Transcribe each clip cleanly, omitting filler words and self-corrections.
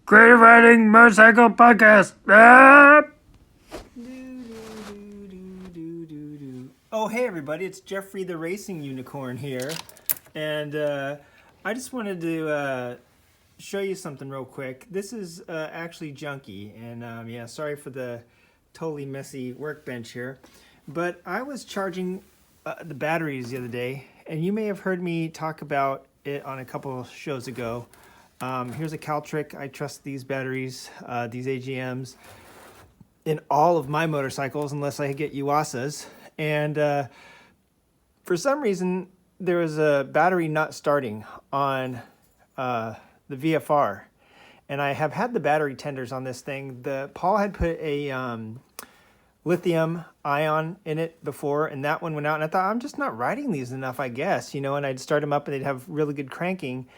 Creative Riding Motorcycle Podcast. Oh, hey everybody, it's Jeffrey the Racing Unicorn here. And I just wanted to show you something real quick. This is actually junky, and yeah, sorry for the totally messy workbench here. But I was charging the batteries the other day, and you may have heard me talk about it on a couple of shows ago. Here's a Caltrick. I trust these batteries, these AGMs, in all of my motorcycles unless I get Yuasas. And for some reason, there was a battery not starting on the VFR. And I have had the battery tenders on this thing. Paul had put a lithium ion in it before, and that one went out. And I thought, I'm just not riding these enough, I guess, you know, and I'd start them up and they'd have really good cranking.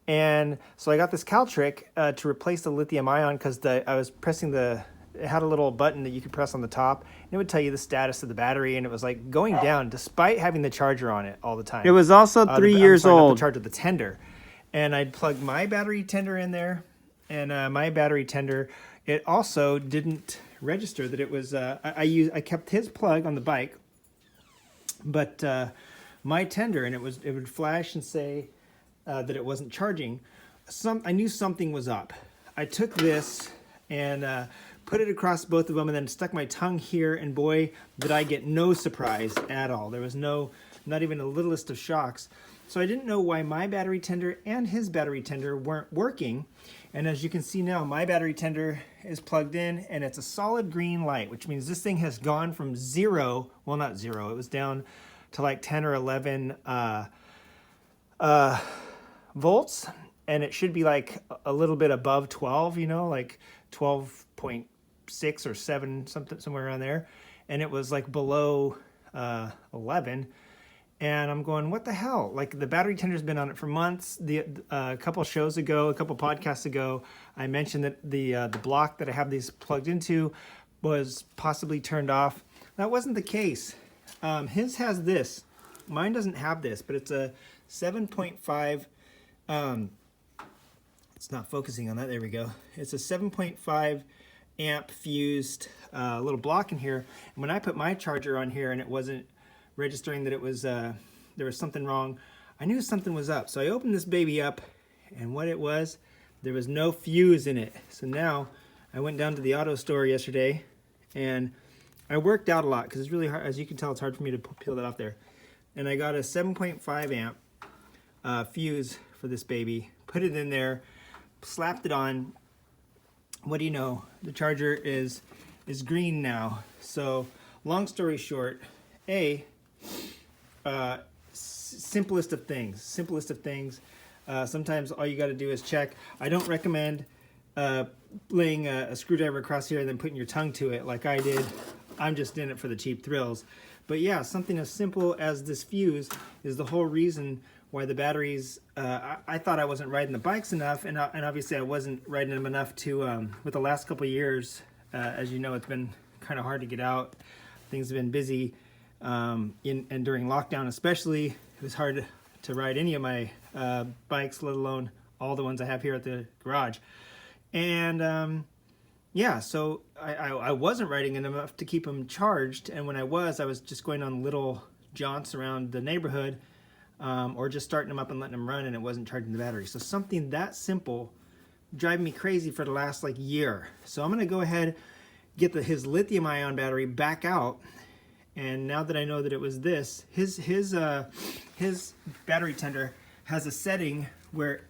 And so I got this Caltrick to replace the lithium ion because I was pressing it had a little button that you could press on the top, and it would tell you the status of the battery, and it was like going down despite having the charger on it all the time. It was also 3 years old. Not the charger, the tender. And I'd plug my battery tender in there, and my battery tender, it also didn't register that it was, I kept his plug on the bike, but my tender, and it would flash and say, that it wasn't charging. I knew something was up. I took this and put it across both of them and then stuck my tongue here, and boy, did I get no surprise at all. There was not even a littlest of shocks. So I didn't know why my battery tender and his battery tender weren't working. And as you can see now, my battery tender is plugged in and it's a solid green light, which means this thing has gone from zero, well, not zero, it was down to like 10 or 11 volts, and it should be like a little bit above 12, you know, like 12.6 or 7, something somewhere around there, and it was like below 11, and I'm going, what the hell? Like, the battery tender's been on it for months. A couple shows ago, a couple podcasts ago, I mentioned that the block that I have these plugged into was possibly turned off. That wasn't the case. His has this. Mine doesn't have this, but it's a 7.5. It's not focusing on that. There we go. It's a 7.5 amp fused little block in here. And when I put my charger on here and it wasn't registering that it was there was something wrong, I knew something was up. So I opened this baby up, and what it was, there was no fuse in it. So now I went down to the auto store yesterday, and I worked out a lot because it's really hard. As you can tell, it's hard for me to peel that off there. And I got a 7.5 amp fuse for this baby, put it in there, slapped it on. What do you know? The charger is green now. So long story short, simplest of things. Sometimes all you got to do is check. I don't recommend laying a screwdriver across here and then putting your tongue to it like I did. I'm just in it for the cheap thrills. But yeah, something as simple as this fuse is the whole reason why the batteries, I thought I wasn't riding the bikes enough, and obviously I wasn't riding them enough to, with the last couple of years, as you know, it's been kind of hard to get out. Things have been busy, and during lockdown especially, it was hard to ride any of my bikes, let alone all the ones I have here at the garage. And yeah, so I wasn't riding enough to keep them charged, and when I was just going on little jaunts around the neighborhood, or just starting them up and letting them run, and it wasn't charging the battery. So something that simple driving me crazy for the last like year. So I'm gonna go ahead, get his lithium ion battery back out, and now that I know that it was this, his battery tender has a setting where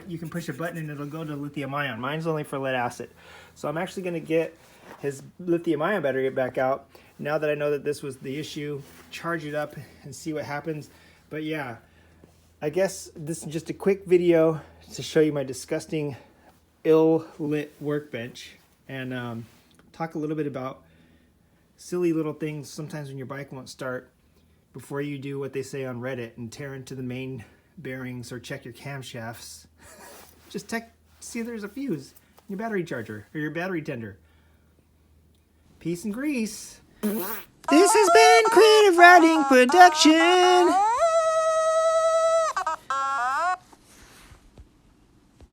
you can push a button and it'll go to lithium ion. Mine's only for lead acid. So I'm actually gonna get his lithium ion battery back out now that I know that this was the issue, charge it up and see what happens. But yeah, I guess this is just a quick video to show you my disgusting, ill-lit workbench, and talk a little bit about silly little things sometimes when your bike won't start before you do what they say on Reddit and tear into the main bearings or check your camshafts. Just see if there's a fuse in your battery charger or your battery tender. Peace and grease. This has been Creative Riding Production.